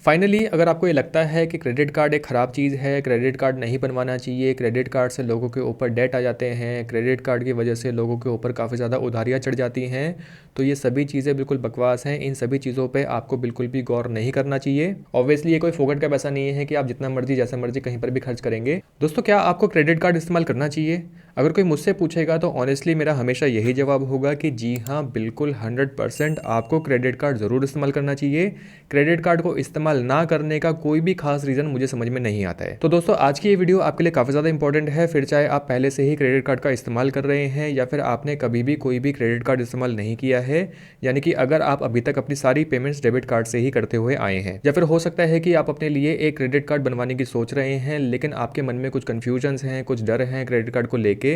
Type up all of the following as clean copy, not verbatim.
Finally अगर आपको ये लगता है कि क्रेडिट कार्ड एक ख़राब चीज़ है, क्रेडिट कार्ड नहीं बनवाना चाहिए, क्रेडिट कार्ड से लोगों के ऊपर डेट आ जाते हैं, क्रेडिट कार्ड की वजह से लोगों के ऊपर काफ़ी ज़्यादा उधारियाँ चढ़ जाती हैं, तो ये सभी चीज़ें बिल्कुल बकवास हैं। इन सभी चीज़ों पे आपको बिल्कुल भी गौर नहीं करना चाहिए। ऑब्वियसली ये कोई फोकट का पैसा नहीं है कि आप जितना मर्जी जैसा मर्जी कहीं पर भी खर्च करेंगे। दोस्तों, क्या आपको क्रेडिट कार्ड इस्तेमाल करना चाहिए? अगर कोई मुझसे पूछेगा तो ऑनेस्टली मेरा हमेशा यही जवाब होगा कि जी हाँ, बिल्कुल 100% आपको क्रेडिट कार्ड ज़रूर इस्तेमाल करना चाहिए। क्रेडिट कार्ड को इस्तेमाल ना करने का कोई भी खास रीज़न मुझे समझ में नहीं आता है। तो दोस्तों, आज की ये वीडियो आपके लिए काफ़ी ज़्यादा इंपॉर्टेंट है। फिर चाहे आप पहले से ही क्रेडिट कार्ड का इस्तेमाल कर रहे हैं या फिर आपने कभी भी कोई भी क्रेडिट कार्ड इस्तेमाल नहीं किया है, यानी कि अगर आप अभी तक अपनी सारी पेमेंट्स डेबिट कार्ड से ही करते हुए आए हैं, या फिर हो सकता है कि आप अपने लिए एक क्रेडिट कार्ड बनवाने की सोच रहे हैं लेकिन आपके मन में कुछ कन्फ्यूजन्स हैं, कुछ डर हैं क्रेडिट कार्ड को लेके,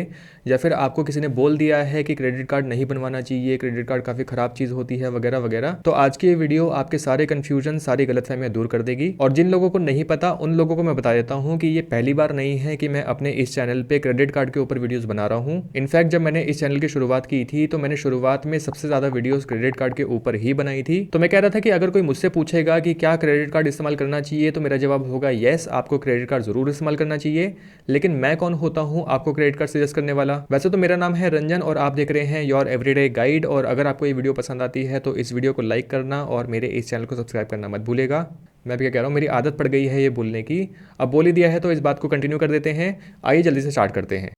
या फिर आपको किसी ने बोल दिया है कि क्रेडिट कार्ड नहीं बनवाना चाहिए, क्रेडिट कार्ड काफ़ी ख़राब चीज़ होती है वगैरह वगैरह। तो आज की ये वीडियो आपके सारे कन्फ्यूजन, सारी गलतफहमियां दूर कर देगी। और जिन लोगों को नहीं पता उन लोगों को मैं बता देता हूं कि ये पहली बार नहीं है कि मैं अपने इस चैनल पे क्रेडिट कार्ड के ऊपर वीडियोस बना रहा हूं। इनफैक्ट जब मैंने इस चैनल की शुरुआत की थी तो मैंने शुरुआत में सबसे ज़्यादा वीडियोस क्रेडिट कार्ड के ऊपर ही बनाई थी। तो मैं कह रहा था कि अगर कोई मुझसे पूछेगा कि क्या क्रेडिट कार्ड इस्तेमाल करना चाहिए, तो मेरा जवाब होगा येस, आपको क्रेडिट कार्ड जरूर इस्तेमाल करना चाहिए। लेकिन मैं कौन होता हूँ आपको क्रेडिट कार्ड सजेस्ट करने वाला? वैसे तो मेरा नाम है रंजन और आप देख रहे हैं योर एवरीडे गाइड। और अगर आपको ये वीडियो पसंद आती है तो इस वीडियो को लाइक करना और मेरे इस चैनल को सब्सक्राइब करना मत भूलेगा। मैं भी क्या कह रहा हूँ, मेरी आदत पड़ गई है ये बोलने की। अब बोल ही दिया है तो इस बात को कंटिन्यू कर देते हैं। आइए जल्दी से स्टार्ट करते हैं।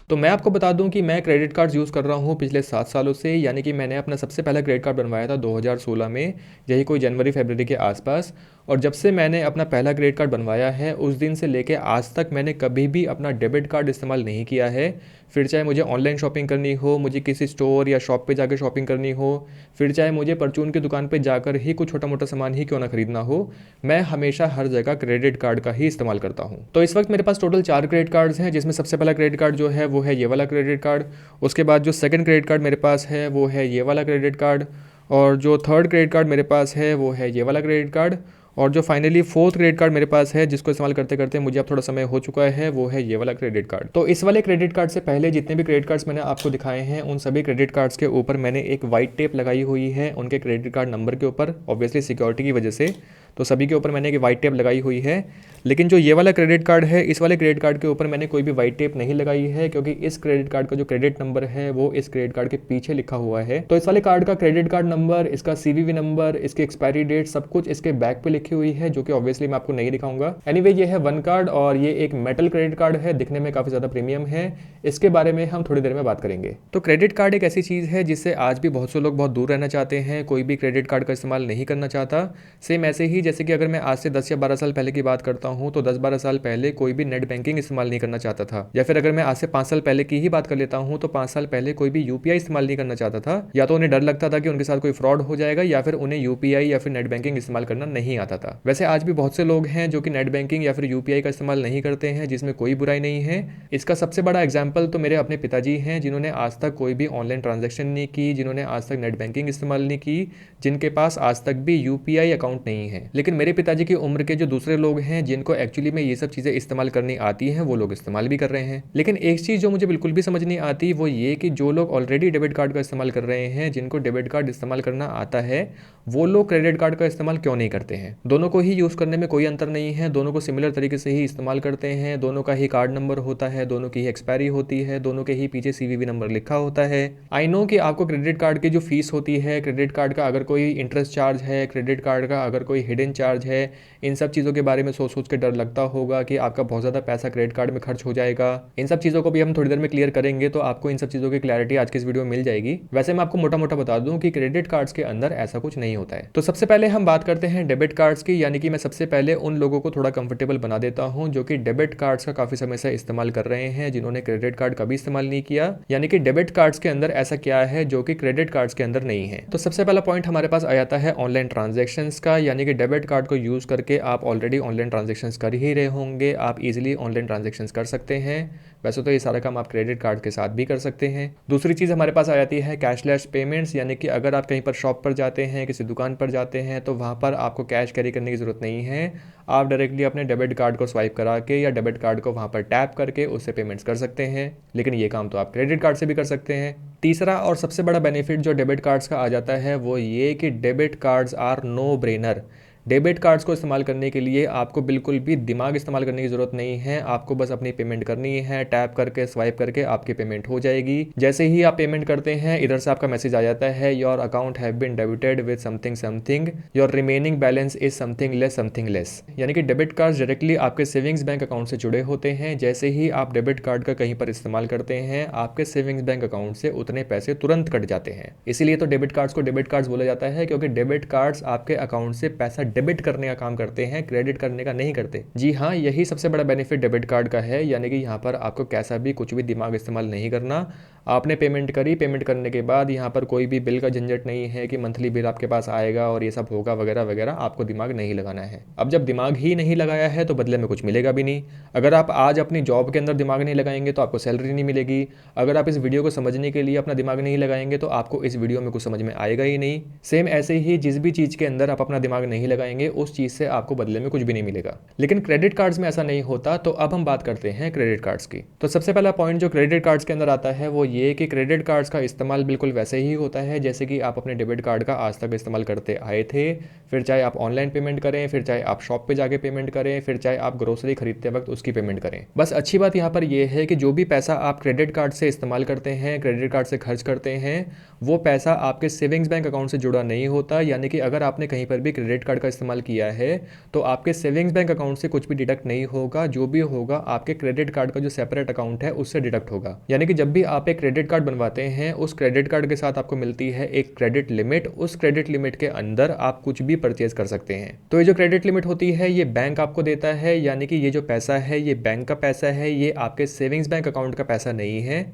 तो मैं आपको बता दूं कि मैं क्रेडिट कार्ड यूज़ कर रहा हूं पिछले 7 सालों से, यानी कि मैंने अपना सबसे पहला क्रेडिट कार्ड बनवाया था 2016 में, यही कोई जनवरी फरवरी के आसपास। और जब से मैंने अपना पहला क्रेडिट कार्ड बनवाया है उस दिन से लेके आज तक मैंने कभी भी अपना डेबिट कार्ड इस्तेमाल नहीं किया है। फिर चाहे मुझे ऑनलाइन शॉपिंग करनी हो, मुझे किसी स्टोर या शॉप पे जाकर शॉपिंग करनी हो, फिर चाहे मुझे परचून की दुकान पे जाकर ही कुछ छोटा मोटा सामान ही क्यों ना खरीदना हो, मैं हमेशा हर जगह क्रेडिट कार्ड का ही इस्तेमाल करता हूँ। तो इस वक्त मेरे पास टोटल 4 क्रेडिट कार्ड्स हैं, जिसमें सबसे पहला क्रेडिट कार्ड जो है वो है ये वाला क्रेडिट कार्ड। उसके बाद जो सेकंड क्रेडिट कार्ड मेरे पास है वो है ये वाला क्रेडिट कार्ड। और जो थर्ड क्रेडिट कार्ड मेरे पास है वो है ये वाला क्रेडिट कार्ड। और जो फाइनली फोर्थ क्रेडिट कार्ड मेरे पास है, जिसको इस्तेमाल करते करते मुझे अब थोड़ा समय हो चुका है, वो है ये वाला क्रेडिट कार्ड। तो इस वाले क्रेडिट कार्ड से पहले जितने भी क्रेडिट कार्ड्स मैंने आपको दिखाए हैं उन सभी क्रेडिट कार्ड्स के ऊपर मैंने एक वाइट टेप लगाई हुई है उनके क्रेडिट कार्ड नंबर के ऊपर, ऑब्वियसली सिक्योरिटी की वजह से। तो सभी के ऊपर मैंने एक वाइट टेप लगाई हुई है। लेकिन जो ये वाला क्रेडिट कार्ड है, इस वाले क्रेडिट कार्ड के ऊपर मैंने कोई भी वाइट टेप नहीं लगाई है, क्योंकि इस क्रेडिट कार्ड का जो क्रेडिट नंबर है वो इस क्रेडिट कार्ड के पीछे लिखा हुआ है। तो इस वाले कार्ड का क्रेडिट कार्ड नंबर, इसका सीवीवी नंबर, इसकी एक्सपायरी डेट, सब कुछ इसके बैक पे लिखी हुई है, जो कि ऑब्वियसली मैं आपको नहीं दिखाऊंगा। एनीवे, ये है वन कार्ड और ये एक मेटल क्रेडिट कार्ड है, दिखने में काफी ज्यादा प्रीमियम है। इसके बारे में हम थोड़ी देर में बात करेंगे। तो क्रेडिट कार्ड एक ऐसी चीज है जिससे आज भी बहुत से लोग बहुत दूर रहना चाहते हैं, कोई भी क्रेडिट कार्ड का इस्तेमाल नहीं करना चाहता। सेम ऐसे ही जैसे कि अगर मैं आज से 10 या 12 साल पहले की बात करता हूं तो 10-12 साल पहले कोई भी नेट बैंकिंग इस्तेमाल नहीं करना चाहता था। या फिर अगर मैं आज से 5 साल पहले की ही बात कर लेता हूं तो 5 साल पहले कोई भी यूपीआई इस्तेमाल नहीं करना चाहता था। या तो उन्हें डर लगता था कि उनके साथ कोई फ्रॉड हो जाएगा, या फिर उन्हें यूपीआई या फिर नेट बैंकिंग इस्तेमाल करना नहीं आता था। वैसे आज भी बहुत से लोग हैं जो कि नेट बैंकिंग या फिर यूपीआई का इस्तेमाल नहीं करते हैं, जिसमें कोई बुराई नहीं है। इसका सबसे बड़ा एग्जाम्पल तो मेरे अपने पिताजी हैं, जिन्होंने आज तक कोई भी ऑनलाइन ट्रांजेक्शन नहीं की, जिन्होंने आज तक नेट बैंकिंग इस्तेमाल नहीं की, जिनके पास आज तक भी यूपीआई अकाउंट नहीं है। लेकिन मेरे पिताजी की उम्र के जो दूसरे लोग हैं जिनको एक्चुअली में ये सब चीज़ें इस्तेमाल करनी आती हैं, वो लोग इस्तेमाल भी कर रहे हैं। लेकिन एक चीज़ जो मुझे बिल्कुल भी समझ नहीं आती वो ये कि जो लोग ऑलरेडी डेबिट कार्ड का इस्तेमाल कर रहे हैं, जिनको डेबिट कार्ड इस्तेमाल करना आता है, वो लोग क्रेडिट कार्ड का इस्तेमाल क्यों नहीं करते हैं। दोनों को ही यूज़ करने में कोई अंतर नहीं है, दोनों को सिमिलर तरीके से ही इस्तेमाल करते हैं, दोनों का ही कार्ड नंबर होता है, दोनों की ही एक्सपायरी होती है, दोनों के ही पीछे सीवीवी नंबर लिखा होता है। आई नो कि आपको क्रेडिट कार्ड की जो फीस होती है, क्रेडिट कार्ड का अगर कोई इंटरेस्ट चार्ज है, क्रेडिट कार्ड का अगर कोई हिडन चार्ज है, इन सब चीज़ों के बारे में सोच सोच के डर लगता होगा कि आपका बहुत ज़्यादा पैसा क्रेडिट कार्ड में खर्च हो जाएगा। इन सब चीज़ों को भी हम थोड़ी देर में क्लियर करेंगे, तो आपको इन सब चीज़ों की क्लैरिटी आज की इस वीडियो में मिल जाएगी। वैसे मैं आपको मोटा मोटा बता दूं कि क्रेडिट कार्ड्स के अंदर ऐसा कुछ नहीं होता है। तो सबसे पहले हम बात करते हैं डेबिट कार्ड्स की, यानी कि मैं सबसे पहले उन लोगों को थोड़ा कंफर्टेबल बना देता हूं जो कि डेबिट कार्ड्स का काफी समय से इस्तेमाल कर रहे हैं, जिन्होंने क्रेडिट कार्ड कभी इस्तेमाल नहीं किया। यानी कि डेबिट कार्ड्स के अंदर ऐसा क्या है जो कि क्रेडिट कार्ड्स के अंदर नहीं है। तो सबसे पहला पॉइंट हमारे पास आ जाता है ऑनलाइन ट्रांजेक्शन्स का, यानी कि डेबिट कार्ड को यूज करके आप ऑलरेडी ऑनलाइन ट्रांजेक्शन्स कर ही रहे होंगे, आप इजीली ऑनलाइन ट्रांजेक्शन्स कर सकते हैं। वैसे तो ये सारा काम आप क्रेडिट कार्ड के साथ भी कर सकते हैं। दूसरी चीज़ हमारे पास आ जाती है कैशलेस पेमेंट्स, यानी कि अगर आप कहीं पर शॉप पर जाते हैं, किसी दुकान पर जाते हैं, तो वहाँ पर आपको कैश कैरी करने की ज़रूरत नहीं है। आप डायरेक्टली अपने डेबिट कार्ड को स्वाइप करा के या डेबिट कार्ड को वहाँ पर टैप करके उससे पेमेंट्स कर सकते हैं। लेकिन ये काम तो आप क्रेडिट कार्ड से भी कर सकते हैं। तीसरा और सबसे बड़ा बेनिफिट जो डेबिट कार्ड्स का आ जाता है वो ये कि debit cards are no brainer. Debit cards को इस्तेमाल करने के लिए आपको बिल्कुल भी दिमाग इस्तेमाल करने की ज़रूरत नहीं है। आपको बस अपनी पेमेंट करनी है, टैप करके स्वाइप करके आपकी पेमेंट हो जाएगी। जैसे ही आप पेमेंट करते हैं, इधर से आपका मैसेज आ जाता है, your account have been debited with something something, your remaining balance is something less. यानी कि डेबिट कार्ड डायरेक्टली आपके सेविंग्स बैंक अकाउंट से जुड़े होते हैं। जैसे ही आप डेबिट कार्ड का कहीं पर इस्तेमाल करते हैं, आपके सेविंग्स बैंक अकाउंट से उतने पैसे तुरंत कट जाते हैं। इसीलिए तो डेबिट कार्ड्स को डेबिट कार्ड्स बोला जाता है, क्योंकि डेबिट कार्ड्स आपके अकाउंट से पैसा डेबिट करने का काम करते हैं, क्रेडिट करने का नहीं करते। जी हाँ, यही सबसे बड़ा बेनिफिट डेबिट कार्ड का है, यानी कि यहाँ पर आपको कैसा भी कुछ भी दिमाग इस्तेमाल नहीं करना। आपने पेमेंट करी, पेमेंट करने के बाद यहाँ पर कोई भी बिल का झंझट नहीं है कि मंथली बिल आपके पास आएगा और ये सब होगा वगैरह वगैरह। आपको दिमाग नहीं लगाना है। अब जब दिमाग ही नहीं लगाया है तो बदले में कुछ मिलेगा भी नहीं। अगर आप आज अपनी जॉब के अंदर दिमाग नहीं लगाएंगे तो आपको सैलरी नहीं मिलेगी। अगर आप इस वीडियो को समझने के लिए अपना दिमाग नहीं लगाएंगे तो आपको इस वीडियो में कुछ समझ में आएगा ही नहीं। सेम ऐसे ही जिस भी चीज़ के अंदर आप अपना दिमाग नहीं लगाएंगे उस चीज़ से आपको बदले में कुछ भी नहीं मिलेगा। लेकिन क्रेडिट कार्ड्स में ऐसा नहीं होता। तो अब हम बात करते हैं क्रेडिट कार्ड्स की। तो सबसे पहला पॉइंट जो क्रेडिट कार्ड्स के अंदर आता है वो ये कि क्रेडिट कार्ड्स का इस्तेमाल बिल्कुल वैसे ही होता है जैसे कि आप अपने डेबिट कार्ड का आज तक इस्तेमाल करते आए थे। फिर चाहे आप ऑनलाइन पेमेंट करें, फिर चाहे आप शॉप पे जाके पेमेंट करें, फिर चाहे आप ग्रोसरी खरीदते वक्त उसकी पेमेंट करें। बस अच्छी बात यहाँ पर यह है कि जो भी पैसा आप क्रेडिट कार्ड से इस्तेमाल करते हैं, क्रेडिट कार्ड से खर्च करते हैं, वो पैसा आपके सेविंग्स बैंक अकाउंट से जुड़ा नहीं होता। यानी कि अगर आपने कहीं पर भी क्रेडिट कार्ड का इस्तेमाल किया है तो आपके सेविंग्स बैंक अकाउंट से कुछ भी डिडक्ट नहीं होगा। जो भी होगा आपके क्रेडिट कार्ड का जो सेपरेट अकाउंट है उससे डिडक्ट होगा। यानी कि जब भी आप एक क्रेडिट कार्ड बनवाते हैं, उस क्रेडिट कार्ड के साथ आपको मिलती है एक क्रेडिट लिमिट। उस क्रेडिट लिमिट के अंदर आप कुछ भी परचेज कर सकते हैं। तो ये जो क्रेडिट लिमिट होती है ये बैंक आपको देता है। यानी कि ये जो पैसा है ये बैंक का पैसा है, ये आपके सेविंग्स बैंक अकाउंट का पैसा नहीं है।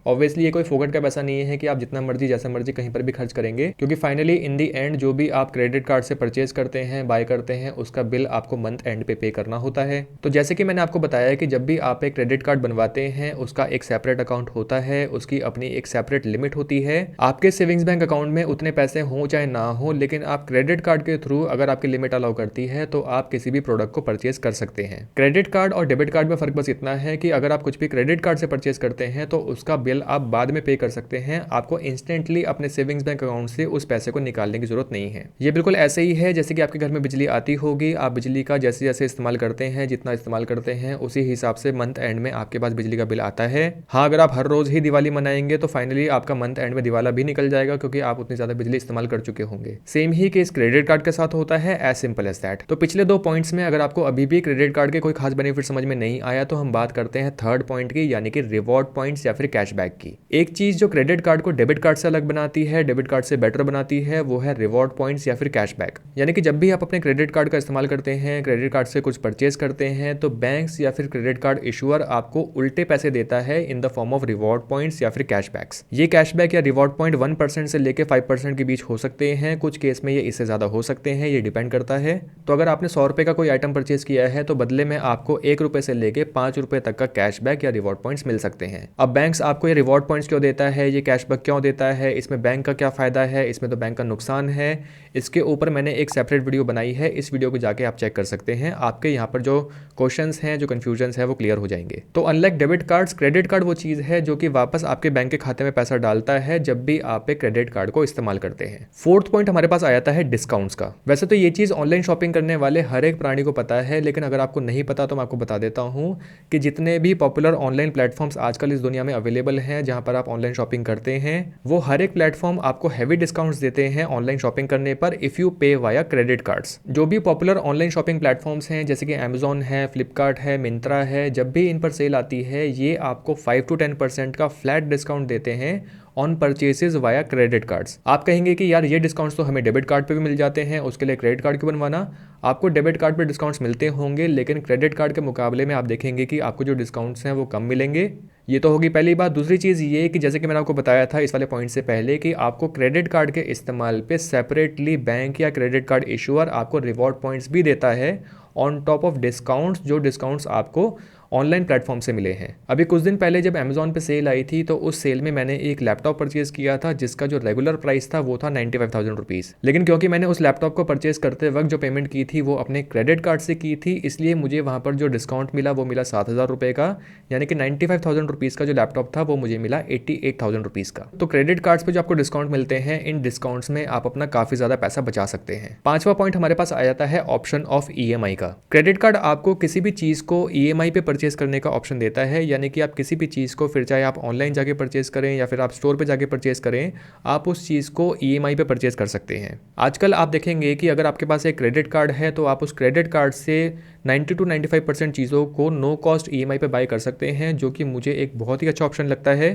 ऑब्वियसली ये कोई फोकट का पैसा नहीं है कि आप जितना मर्जी जैसा मर्जी कहीं पर भी खर्च करेंगे, क्योंकि फाइनली इन दी एंड जो भी आप क्रेडिट कार्ड से परचेज करते हैं, बाय करते हैं, उसका बिल आपको मंथ एंड पे करना होता है। तो जैसे कि मैंने आपको बताया कि जब भी आप एक क्रेडिट कार्ड बनवाते हैं उसका एक सेपरेट अकाउंट होता है, उसकी अपनी एक सेपरेट लिमिट होती है। आपके सेविंग्स बैंक अकाउंट में उतने पैसे हों चाहे ना हो, लेकिन आप क्रेडिट कार्ड के थ्रू अगर आपकी लिमिट अलाउ करती है तो आप किसी भी प्रोडक्ट को परचेज कर सकते हैं। क्रेडिट कार्ड और डेबिट कार्ड में फर्क बस इतना है कि अगर आप कुछ भी क्रेडिट कार्ड से परचेज करते हैं तो उसका बिल आप बाद में पे कर सकते हैं। आपको इंस्टेंटली अपने सेविंग्स बैंक अकाउंट से उस पैसे को निकालने की जरूरत नहीं है। ये बिल्कुल ऐसे ही है जैसे कि आपके घर में बिजली आती होगी, आप बिजली का जैसे जैसे इस्तेमाल करते हैं, जितना इस्तेमाल करते हैं उसी हिसाब से मंथ एंड में आपके पास बिजली का बिल आता है। हाँ, अगर आप हर रोज ही दिवाली मनाएंगे तो फाइनली आपका मंथ एंड में दिवाला भी निकल जाएगा, क्योंकि आप उतनी ज्यादा बिजली इस्तेमाल कर चुके होंगे। सेम ही केस क्रेडिट कार्ड के साथ होता है, एज सिंपल एज दैट। तो पिछले 2 पॉइंट्स में अगर आपको अभी भी क्रेडिट कार्ड के कोई खास बेनिफिट समझ में नहीं आया तो हम बात करते हैं थर्ड पॉइंट की, यानी कि रिवॉर्ड पॉइंट्स या फिर कैशबैक की। एक चीज जो क्रेडिट कार्ड को डेबिट कार्ड से अलग बनाती है, डेबिट कार्ड से बेटर बनाती है, वो है रिवॉर्ड पॉइंट्स या फिर कैशबैक। यानी कि जब भी आप अपने क्रेडिट कार्ड का इस्तेमाल करते हैं, क्रेडिट कार्ड से कुछ परचेज करते हैं, तो बैंक्स या फिर क्रेडिट कार्ड इशुअर आपको उल्टे पैसे देता है in the form of reward points या फिर कैशबैक्स। ये कैशबैक या रिवॉर्ड पॉइंट 1% से लेकर 5% के बीच हो सकते हैं। कुछ केस में ये इससे ज्यादा हो सकते हैं, ये डिपेंड करता है। तो अगर आपने 100 रुपए का कोई आइटम परचेज किया है तो बदले में आपको 1 रुपए से लेकर 5 रुपए तक का कैशबैक या रिवॉर्ड पॉइंट्स मिल सकते हैं। अब बैंक्स आपको ये रिवॉर्ड पॉइंट्स क्यों देता है, ये कैशबैक क्यों देता है, इसमें बैंक का क्या फायदा है, इसमें तो बैंक का नुकसान है, इसके ऊपर मैंने एक सेपरेट वीडियो बनाई है। इस वीडियो को जाके आप चेक कर सकते हैं। आपके यहाँ पर जो क्वेश्चंस हैं, जो कंफ्यूजन्स है वो क्लियर हो जाएंगे। तो unlike debit cards, credit card वो चीज है जो कि वापस आपके बैंक के खाते में पैसा डालता है जब भी आप एक क्रेडिट कार्ड को इस्तेमाल करते हैं। फोर्थ पॉइंट हमारे पास आ जाता है डिस्काउंट्स का। वैसे तो ये चीज ऑनलाइन शॉपिंग करने वाले हर एक प्राणी को पता है, लेकिन अगर आपको नहीं पता तो मैं आपको बता देता हूँ कि जितने भी पॉपुलर ऑनलाइन प्लेटफॉर्म्स आजकल इस दुनिया में अवेलेबल हैं जहां पर आप ऑनलाइन शॉपिंग करते हैं, वो हर एक प्लेटफॉर्म आपको हैवी डिस्काउंट्स देते हैं ऑनलाइन शॉपिंग करने पर इफ यू पे वाया क्रेडिट कार्ड्स। जो भी पॉपुलर ऑनलाइन शॉपिंग प्लेटफॉर्म्स हैं जैसे कि Amazon है, फ्लिपकार्ट है, मिंत्रा है, जब भी इन पर सेल आती है ये आपको 5 to 10% का फ्लैट डिस्काउंट देते हैं ऑन परचेसेज वाया क्रेडिट कार्ड्स। आप कहेंगे कि यार ये डिस्काउंट्स तो हमें डेबिट कार्ड पे भी मिल जाते हैं, उसके लिए क्रेडिट कार्ड क्यों बनवाना। आपको डेबिट कार्ड पे डिस्काउंट्स मिलते होंगे, लेकिन क्रेडिट कार्ड के मुकाबले में आप देखेंगे कि आपको जो डिस्काउंट्स हैं वो कम मिलेंगे। ये तो होगी पहली बात। दूसरी चीज़ ये कि जैसे कि मैंने आपको बताया था इस वाले पॉइंट से पहले कि आपको क्रेडिट कार्ड के इस्तेमाल पे सेपरेटली बैंक या क्रेडिट कार्ड इशूअर आपको रिवॉर्ड पॉइंट्स भी देता है ऑन टॉप ऑफ डिस्काउंट्स, जो डिस्काउंट्स आपको ऑनलाइन प्लेटफॉर्म से मिले हैं। अभी कुछ दिन पहले जब अमेजॉन पे सेल आई थी तो उस सेल में मैंने एक लैपटॉप परचेज किया था जिसका जो रेगुलर प्राइस था वो था 95,000 रुपीज़। लेकिन क्योंकि मैंने उस लैपटॉप को परचेज करते वक्त जो पेमेंट की थी वो अपने क्रेडिट कार्ड से की थी, इसलिए मुझे वहाँ पर जो डिस्काउंट मिला वो मिला 7,000 रुपये का, यानी कि 95,000 रुपीज़ का जो लैपटॉप था वो मुझे मिला 88,000 रुपीज़ का। तो क्रेडिट कार्ड्स पे जो आपको डिस्काउंट मिलते हैं, इन डिस्काउंट्स में आप अपना काफ़ी ज़्यादा पैसा बचा सकते हैं। पांचवा पॉइंट हमारे पास आ जाता है ऑप्शन ऑफ ईएमआई का। क्रेडिट कार्ड आपको किसी भी चीज़ को ईएमआई पे परचेज करने का ऑप्शन देता है, यानी कि आप किसी भी चीज़ को, फिर चाहे आप ऑनलाइन जाके परचेज करें या फिर आप स्टोर पे जाके परचेज करें, आप उस चीज़ को ईएमआई पे परचेज कर सकते हैं। आजकल आप देखेंगे कि अगर आपके पास एक क्रेडिट कार्ड है तो आप उस क्रेडिट कार्ड से 90 to 95% चीज़ों को नो कॉस्ट ईएमआई पे बाय कर सकते हैं, जो कि मुझे एक बहुत ही अच्छा ऑप्शन लगता है,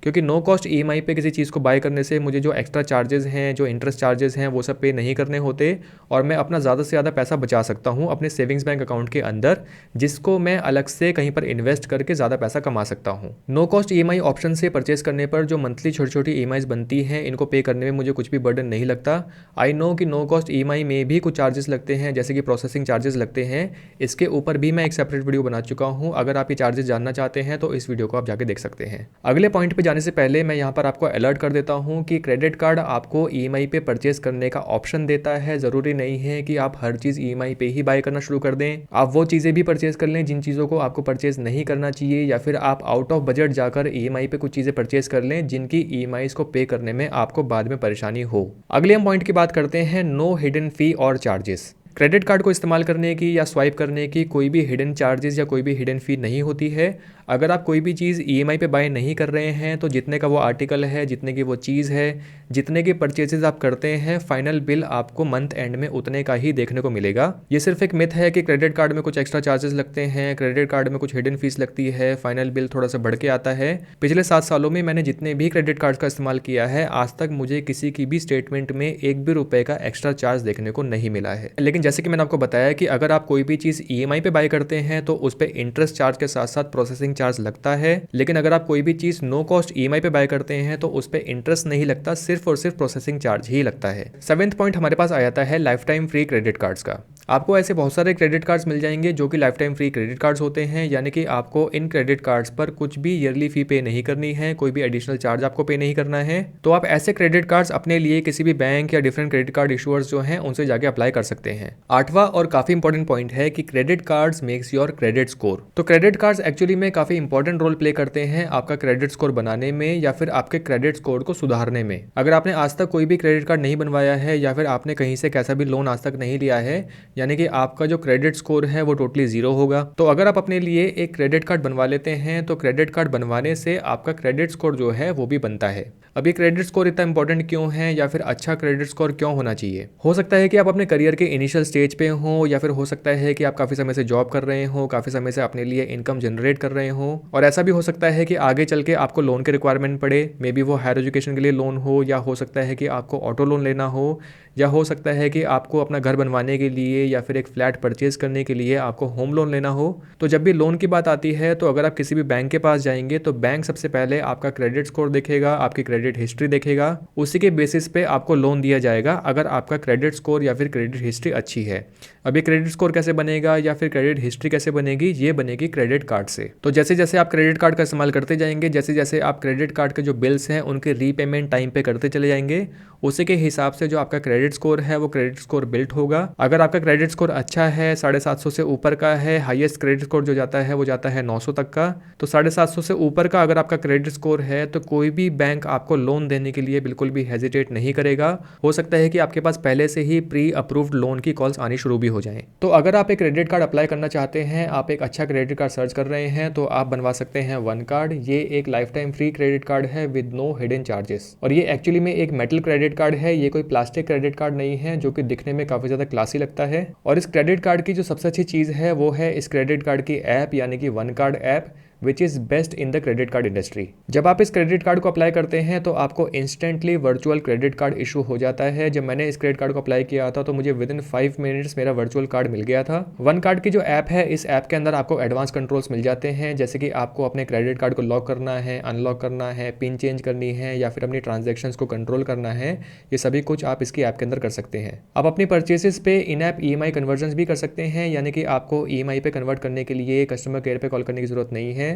क्योंकि नो कॉस्ट ईएमआई पे किसी चीज़ को बाय करने से मुझे जो एक्स्ट्रा चार्जेस हैं, जो इंटरेस्ट चार्जेस हैं, वो सब पे नहीं करने होते और मैं अपना ज़्यादा से ज़्यादा पैसा बचा सकता हूँ अपने सेविंग्स बैंक अकाउंट के अंदर, जिसको मैं अलग से कहीं पर इन्वेस्ट करके ज़्यादा पैसा कमा सकता हूँ। नो कॉस्ट ईएमआई ऑप्शन से परचेस करने पर जो मंथली छोटी छोटी ईएमआईज बनती हैं, इनको पे करने में मुझे कुछ भी बर्डन नहीं लगता। आई नो कि नो कॉस्ट ईएमआई में भी कुछ चार्जेस लगते हैं, जैसे कि प्रोसेसिंग चार्जेस लगते हैं। इसके ऊपर भी मैं एक सेपरेट वीडियो बना चुका हूँ, अगर आप ये चार्जेस जानना चाहते हैं तो इस वीडियो को आप जाके देख सकते हैं। अगले पॉइंट पे जाने से पहले मैं यहाँ पर आपको अलर्ट कर देता हूँ कि क्रेडिट कार्ड आपको ईएमआई पे परचेस करने का ऑप्शन देता है। ज़रूरी नहीं है कि आप हर चीज़ ईएमआई पे ही बाय करना शुरू कर दें। आप वो चीज़ें भी परचेस कर लें जिन चीज़ों को आपको परचेस नहीं करना चाहिए, या फिर आप आउट ऑफ बजट जाकर ईएमआई पे कुछ चीज़ें परचेस कर लें जिनकी ईएमआईज को पे करने में आपको बाद में परेशानी हो। अगले हम पॉइंट की बात करते हैं नो हिडन फी और चार्जेस। क्रेडिट कार्ड को इस्तेमाल करने की या स्वाइप करने की कोई भी हिडन चार्जेस या कोई भी हिडन फी नहीं होती है। अगर आप कोई भी चीज़ ईएमआई पे बाय नहीं कर रहे हैं तो जितने का वो आर्टिकल है, जितने की वो चीज़ है, जितने के परचेजेस आप करते हैं, फाइनल बिल आपको मंथ एंड में उतने का ही देखने को मिलेगा। ये सिर्फ एक मिथ है कि क्रेडिट कार्ड में कुछ एक्स्ट्रा चार्जेस लगते हैं, क्रेडिट कार्ड में कुछ हिडन फीस लगती है, फाइनल बिल थोड़ा सा बढ़ के आता है। पिछले 7 सालों में मैंने जितने भी क्रेडिट कार्ड का इस्तेमाल किया है, आज तक मुझे किसी की भी स्टेटमेंट में एक भी रुपए का एक्स्ट्रा चार्ज देखने को नहीं मिला है। लेकिन जैसे कि मैंने आपको बताया कि अगर आप कोई भी चीज़ ईएमआई पे बाय करते हैं तो उस पर इंटरेस्ट चार्ज के साथ साथ प्रोसेसिंग चार्ज लगता है, लेकिन अगर आप कोई भी चीज़ नो कॉस्ट ईएमआई पे बाय करते हैं तो उस पर इंटरेस्ट नहीं लगता, सिर्फ और सिर्फ प्रोसेसिंग चार्ज ही लगता है। 7वां पॉइंट हमारे पास आ जाता है life time free credit cards का। आपको ऐसे बहुत सारे क्रेडिट कार्ड्स मिल जाएंगे जो कि life time free credit cards होते हैं, यानी कि आपको इन क्रेडिट कार्ड्स पर कुछ भी ईयरली फी पे नहीं करनी है, कोई भी एडिशनल चार्ज आपको पे नहीं करना है। तो आप ऐसे क्रेडिट कार्ड्स अपने लिए किसी भी बैंक या डिफरेंट क्रेडिट कार्ड इशूअर्स जो हैं उनसे जाके अप्लाई कर सकते हैं। 8वां और काफी इंपॉर्टेंट पॉइंट है कि credit cards makes your credit score. तो क्रेडिट कार्ड्स एक्चुअली में काफी इंपॉर्टेंट रोल प्ले करते हैं आपका क्रेडिट स्कोर बनाने में या फिर आपके क्रेडिट स्कोर को सुधारने में। अगर आपने आज तक कोई भी क्रेडिट कार्ड नहीं बनवाया है या फिर आपने कहीं से कैसा भी लोन आज तक नहीं लिया है, यानी कि आपका जो क्रेडिट स्कोर है वो टोटली जीरो होगा। तो अगर आप अपने लिए एक क्रेडिट कार्ड बनवा लेते हैं तो क्रेडिट कार्ड बनवाने से आपका क्रेडिट स्कोर जो है वो भी बनता है। अब ये क्रेडिट स्कोर इतना इंपॉर्टेंट क्यों है या फिर अच्छा क्रेडिट स्कोर क्यों होना चाहिए? हो सकता है कि आप अपने करियर के इनिशियल स्टेज पे हो, या फिर हो सकता है कि आप काफ़ी समय से जॉब कर रहे हो, काफ़ी समय से अपने लिए इनकम जनरेट कर रहे हो, और ऐसा भी हो सकता है कि आगे चल के आपको लोन की रिक्वायरमेंट पड़े, मे बी वो हायर एजुकेशन के लिए लोन हो, या हो सकता है कि आपको ऑटो लोन लेना हो, या हो सकता है कि आपको अपना घर बनवाने के लिए या फिर एक फ्लैट परचेज करने के लिए आपको होम लोन लेना हो। तो जब भी लोन की बात आती है तो अगर आप किसी भी बैंक के पास जाएंगे तो बैंक सबसे पहले आपका क्रेडिट स्कोर देखेगा, आपकी क्रेडिट हिस्ट्री देखेगा, उसी के बेसिस पे आपको लोन दिया जाएगा अगर आपका क्रेडिट स्कोर या फिर क्रेडिट हिस्ट्री अच्छी है। अब ये क्रेडिट स्कोर कैसे बनेगा या फिर क्रेडिट हिस्ट्री कैसे बनेगी? ये बनेगी क्रेडिट कार्ड से। तो जैसे जैसे आप क्रेडिट कार्ड का इस्तेमाल करते जाएंगे, जैसे जैसे आप क्रेडिट कार्ड के जो बिल्स हैं उनके रीपेमेंट टाइम पे करते चले जाएंगे, उसी के हिसाब से जो आपका क्रेडिट स्कोर है वो क्रेडिट स्कोर बिल्ट होगा। अगर आपका क्रेडिट स्कोर अच्छा है, 750 से ऊपर का है, हाईएस्ट क्रेडिट स्कोर जो जाता है वो जाता है 900 तक का, तो 750 से ऊपर का अगर आपका क्रेडिट स्कोर है तो कोई भी बैंक आपको लोन देने के लिए बिल्कुल भी हेजिटेट नहीं करेगा। हो सकता है कि आपके पास पहले से ही प्री अप्रूव्ड लोन की कॉल्स आनी शुरू भी हो जाएं। तो अगर आप एक क्रेडिट कार्ड अप्लाई करना चाहते हैं, आप एक अच्छा क्रेडिट कार्ड सर्च कर रहे हैं, तो आप बनवा सकते हैं वन कार्ड। ये एक life time free credit card है विद नो हिडन चार्जेस, और ये एक्चुअली में एक मेटल क्रेडिट कार्ड है, ये कोई प्लास्टिक क्रेडिट कार्ड नहीं है, जो कि दिखने में काफी ज्यादा क्लासी लगता है। और इस क्रेडिट कार्ड की जो सबसे अच्छी चीज है वो है इस क्रेडिट कार्ड की ऐप, यानी कि one card app, which is best in the credit card industry. जब आप इस क्रेडिट कार्ड को अप्लाई करते हैं तो आपको instantly virtual credit card issue हो जाता है। जब मैंने इस क्रेडिट कार्ड को अप्लाई किया था तो मुझे विद इन 5 मिनट्स मेरा वर्चुअल कार्ड मिल गया था। वन कार्ड की जो ऐप है, इस ऐप के अंदर आपको एडवांस कंट्रोल्स मिल जाते हैं, जैसे कि आपको अपने क्रेडिट कार्ड को लॉक करना है, अनलॉक करना है, पिन चेंज करनी है या फिर अपनी ट्रांजेक्शन्स को कंट्रोल करना है। ये सभी कुछ आप इसकी ऐप के अंदर कर सकते हैं। आप अपनी परचेसेस पे इन ऐप EMI कन्वर्जन भी कर सकते हैं, यानी कि आपको EMI पे कन्वर्ट करने के लिए कस्टमर केयर पे कॉल करने की जरूरत नहीं है।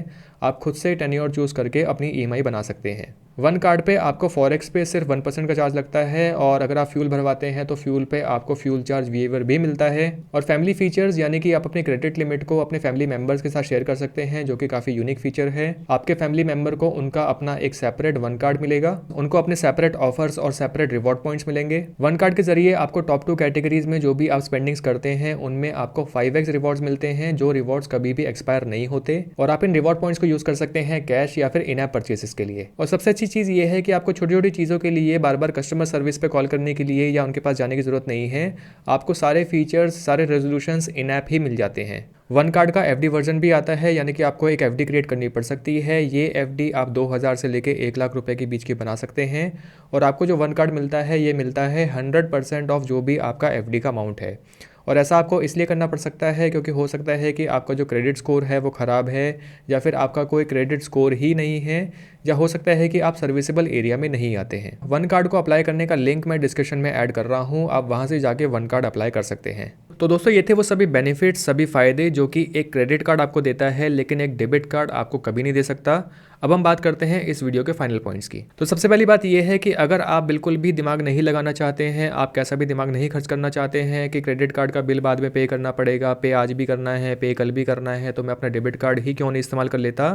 आप खुद से टेन्योर चूज करके अपनी EMI बना सकते हैं। वन कार्ड पे आपको फॉरेक्स पे सिर्फ 1% का चार्ज लगता है, और अगर आप फ्यूल भरवाते हैं तो फ्यूल पे आपको फ्यूल चार्ज वेवर भी मिलता है। और फैमिली फीचर्स, यानी कि आप अपने क्रेडिट लिमिट को अपने फैमिली मेंबर्स के साथ शेयर कर सकते हैं, जो कि काफ़ी यूनिक फीचर है। आपके फैमिली मेंबर को उनका अपना एक सेपरेट वन कार्ड मिलेगा, उनको अपने सेपरेट ऑफर्स और सेपरेट रिवॉर्ड पॉइंट्स मिलेंगे। वन कार्ड के जरिए आपको टॉप 2 कैटेगरीज में जो भी आप स्पेंडिंग्स करते हैं उनमें आपको 5x रिवॉर्ड्स मिलते हैं, जो रिवॉर्ड्स कभी भी एक्सपायर नहीं होते, और आप इन रिवॉर्ड पॉइंट्स को यूज कर सकते हैं कैश या फिर इन ऐप परचेसेस के लिए। और सबसे अच्छी चीज़ ये है कि आपको छोटी छोटी चीज़ों के लिए बार बार कस्टमर सर्विस पे कॉल करने के लिए या उनके पास जाने की ज़रूरत नहीं है। आपको सारे फीचर्स, सारे रेजोल्यूशंस इन ऐप ही मिल जाते हैं। वन कार्ड का FD वर्जन भी आता है, यानी कि आपको एक FD क्रिएट करनी पड़ सकती है। ये FD आप 2000 से लेके 1 लाख रुपए के बीच की बना सकते हैं, और आपको जो वन कार्ड मिलता है ये मिलता है 100% ऑफ जो भी आपका FD का अमाउंट है। और ऐसा आपको इसलिए करना पड़ सकता है क्योंकि हो सकता है कि आपका जो क्रेडिट स्कोर है वो ख़राब है, या फिर आपका कोई क्रेडिट स्कोर ही नहीं है, या हो सकता है कि आप सर्विसेबल एरिया में नहीं आते हैं। वन कार्ड को अप्लाई करने का लिंक मैं डिस्क्रिप्शन में ऐड कर रहा हूँ, आप वहाँ से जाके वन कार्ड अप्लाई कर सकते हैं। तो दोस्तों, ये थे वो सभी बेनिफिट्स, सभी फ़ायदे जो कि एक क्रेडिट कार्ड आपको देता है, लेकिन एक डेबिट कार्ड आपको कभी नहीं दे सकता। अब हम बात करते हैं इस वीडियो के फाइनल पॉइंट्स की। तो सबसे पहली बात यह है कि अगर आप बिल्कुल भी दिमाग नहीं लगाना चाहते हैं, आप कैसा भी दिमाग नहीं खर्च करना चाहते हैं कि क्रेडिट कार्ड का बिल बाद में पे करना पड़ेगा, पे आज भी करना है, पे कल भी करना है, तो मैं अपना डेबिट कार्ड ही क्यों नहीं इस्तेमाल कर लेता,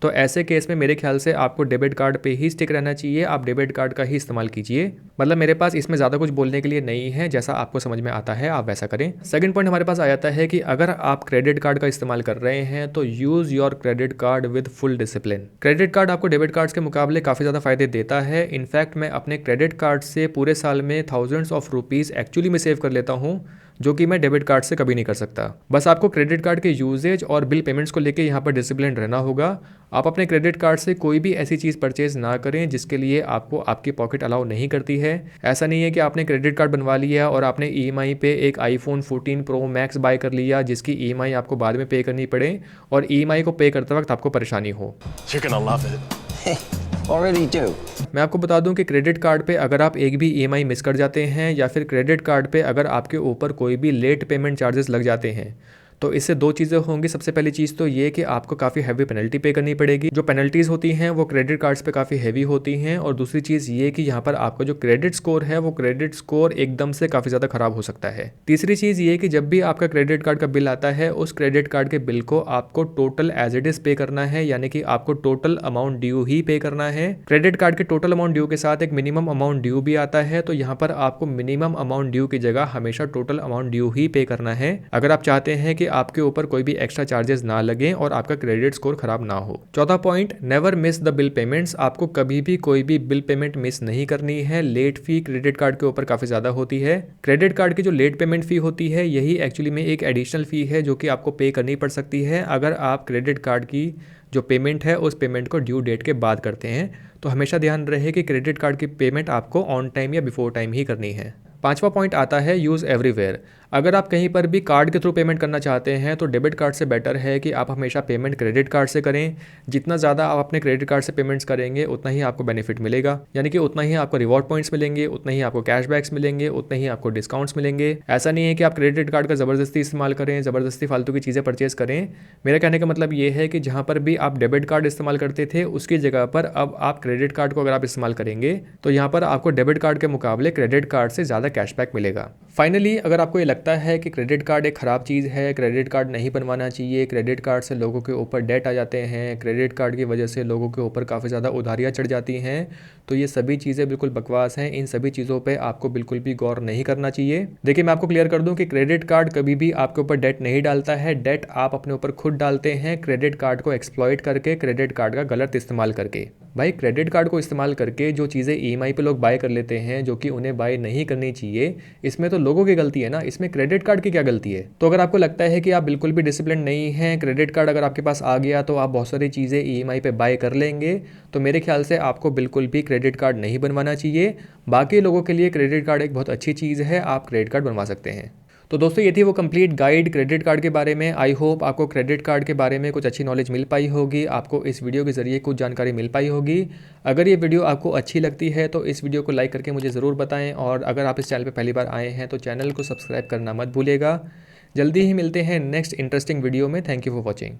तो ऐसे केस में मेरे ख्याल से आपको डेबिट कार्ड पे ही स्टिक रहना चाहिए। आप डेबिट कार्ड का ही इस्तेमाल कीजिए। मतलब मेरे पास इसमें ज़्यादा कुछ बोलने के लिए नहीं है, जैसा आपको समझ में आता है आप वैसा करें। सेकंड पॉइंट हमारे पास आ जाता है कि अगर आप क्रेडिट कार्ड का इस्तेमाल कर रहे हैं तो use your credit card with full discipline. Credit card आपको डेबिट कार्ड्स के मुकाबले काफ़ी ज़्यादा फायदे देता है। इनफैक्ट मैं अपने क्रेडिट कार्ड से पूरे साल में थाउजेंड्स ऑफ रुपीज़ एक्चुअली में सेव कर लेता हूँ, जो कि मैं डेबिट कार्ड से कभी नहीं कर सकता। बस आपको क्रेडिट कार्ड के यूजेज और बिल पेमेंट्स को लेके यहाँ पर डिसिप्लिन रहना होगा। आप अपने क्रेडिट कार्ड से कोई भी ऐसी चीज़ परचेज ना करें जिसके लिए आपको आपकी पॉकेट अलाउ नहीं करती है। ऐसा नहीं है कि आपने क्रेडिट कार्ड बनवा लिया और आपने EMI पे एक iPhone 14 Pro Max बाय कर लिया, जिसकी EMI आपको बाद में पे करनी पड़े और EMI को पे करते वक्त आपको परेशानी हो। You're gonna love it. Already do. मैं आपको बता दूं कि क्रेडिट कार्ड पे अगर आप एक भी EMI मिस कर जाते हैं, या फिर क्रेडिट कार्ड पे अगर आपके ऊपर कोई भी लेट पेमेंट चार्जेस लग जाते हैं, तो इससे 2 चीज़ें होंगी। सबसे पहली चीज़ तो ये कि आपको काफ़ी हैवी पेनल्टी पे करनी पड़ेगी। जो पेनल्टीज़ होती हैं वो क्रेडिट कार्ड्स पे काफ़ी हैवी होती हैं। और दूसरी चीज़ ये कि यहाँ पर आपका जो क्रेडिट स्कोर है वो क्रेडिट स्कोर एकदम से काफ़ी ज़्यादा ख़राब हो सकता है। तीसरी चीज़ ये कि जब भी आपका क्रेडिट कार्ड का बिल आता है, उस क्रेडिट कार्ड के बिल को आपको टोटल एज इट इज़ पे करना है, यानी कि आपको टोटल अमाउंट ड्यू ही पे करना है। क्रेडिट कार्ड के टोटल अमाउंट ड्यू के साथ एक मिनिमम अमाउंट ड्यू भी आता है, तो यहाँ पर आपको मिनिमम अमाउंट ड्यू की जगह हमेशा टोटल अमाउंट ड्यू ही पे करना है, अगर आप चाहते हैं कि आपके ऊपर कोई भी एक्स्ट्रा चार्जेस ना लगें और आपका क्रेडिट स्कोर खराब ना हो। चौथा point, never miss the bill payments. आपको कभी भी कोई भी बिल पेमेंट मिस नहीं करनी है। लेट फी क्रेडिट कार्ड के ऊपर काफ़ी ज़्यादा होती है। क्रेडिट कार्ड की जो लेट पेमेंट फ़ी होती है, यही एक्चुअली में एक एडिशनल फ़ी है जो कि आपको पे करनी पड़ सकती है अगर आप क्रेडिट कार्ड की जो पेमेंट है उस पेमेंट को ड्यू डेट के बाद करते हैं। तो हमेशा ध्यान रहे कि क्रेडिट कार्ड की पेमेंट आपको ऑन टाइम या बिफोर टाइम ही करनी है। पांचवा पॉइंट आता है यूज़ एवरीवेयर। अगर आप कहीं पर भी कार्ड के थ्रू पेमेंट करना चाहते हैं तो डेबिट कार्ड से बेटर है कि आप हमेशा पेमेंट क्रेडिट कार्ड से करें। जितना ज़्यादा आप अपने क्रेडिट कार्ड से पेमेंट्स करेंगे उतना ही आपको बेनिफिट मिलेगा, यानी कि उतना ही आपको रिवॉर्ड पॉइंट्स मिलेंगे, उतना ही आपको कैशबैक्स मिलेंगे, उतने ही आपको डिस्काउंट्स मिलेंगे। ऐसा नहीं है कि आप क्रेडिट कार्ड का ज़बरदस्ती इस्तेमाल करें, ज़बरदस्ती फालतू की चीज़ें परचेज करें। मेरा कहने का मतलब ये है कि जहाँ पर भी आप डेबिट कार्ड इस्तेमाल करते थे उसकी जगह पर अब आप क्रेडिट कार्ड को अगर आप इस्तेमाल करेंगे तो यहाँ पर आपको डेबिट कार्ड के मुकाबले क्रेडिट कार्ड से ज़्यादा कैशबैक मिलेगा। फाइनली, अगर आपको ये लगता है कि क्रेडिट कार्ड एक ख़राब चीज़ है, क्रेडिट कार्ड नहीं बनवाना चाहिए, क्रेडिट कार्ड से लोगों के ऊपर डेट आ जाते हैं, क्रेडिट कार्ड की वजह से लोगों के ऊपर काफ़ी ज़्यादा उधारियाँ चढ़ जाती हैं, तो ये सभी चीज़ें बिल्कुल बकवास हैं। इन सभी चीज़ों पे आपको बिल्कुल भी गौर नहीं करना चाहिए। देखिए, मैं आपको क्लियर कर दूं कि क्रेडिट कार्ड कभी भी आपके ऊपर डेट नहीं डालता है। डेट आप अपने ऊपर खुद डालते हैं क्रेडिट कार्ड को एक्सप्लॉइट करके, क्रेडिट कार्ड का गलत इस्तेमाल करके। भाई क्रेडिट कार्ड को इस्तेमाल करके जो चीज़ें ईएमआई पे लोग बाय कर लेते हैं जो कि उन्हें बाय नहीं करनी चाहिए, इसमें तो लोगों की गलती है ना, इसमें क्रेडिट कार्ड की क्या गलती है। तो अगर आपको लगता है कि आप बिल्कुल भी डिसिप्लिन नहीं हैं, क्रेडिट कार्ड अगर आपके पास आ गया तो आप बहुत सारी चीज़ें ईएमआई पे बाय कर लेंगे, तो मेरे ख्याल से आपको बिल्कुल भी क्रेडिट कार्ड नहीं बनवाना चाहिए। बाकी लोगों के लिए क्रेडिट कार्ड एक बहुत अच्छी चीज़ है, आप क्रेडिट कार्ड बनवा सकते हैं। तो दोस्तों ये थी वो कंप्लीट गाइड क्रेडिट कार्ड के बारे में। आई होप आपको क्रेडिट कार्ड के बारे में कुछ अच्छी नॉलेज मिल पाई होगी, आपको इस वीडियो के ज़रिए कुछ जानकारी मिल पाई होगी। अगर ये वीडियो आपको अच्छी लगती है तो इस वीडियो को लाइक करके मुझे ज़रूर बताएं, और अगर आप इस चैनल पर पहली बार आए हैं तो चैनल को सब्सक्राइब करना मत भूलिएगा। जल्दी ही मिलते हैं नेक्स्ट इंटरेस्टिंग वीडियो में। Thank you for watching.